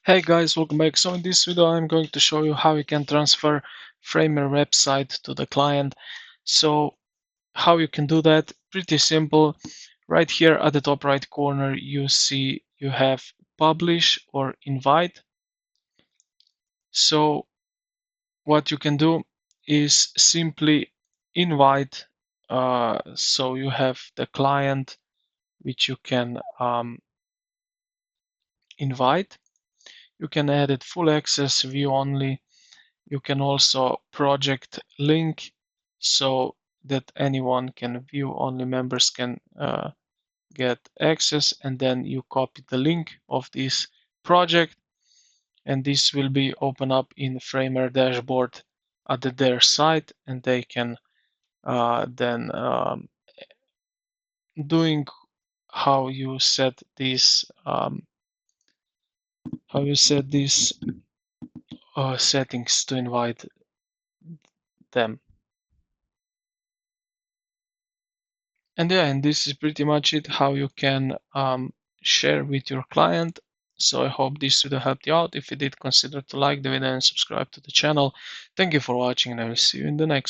Hey guys, welcome back. So in this video, I'm going to show you how you can transfer Framer website to the client. So how you can do that? Pretty simple. Right here at the top right corner, you see you have publish or invite. So what you can do is simply invite. So you have the client which you can invite. You can add it full access, view only. You can also project link so that anyone can view, only members can get access, and then you copy the link of this project, and this will be open up in Framer dashboard at their site, and they can then doing how you set these settings to invite them. And yeah, and this is pretty much it, how you can share with your client. So I hope this video helped you out. If you did, consider to like the video and subscribe to the channel. Thank you for watching, and I will see you in the next.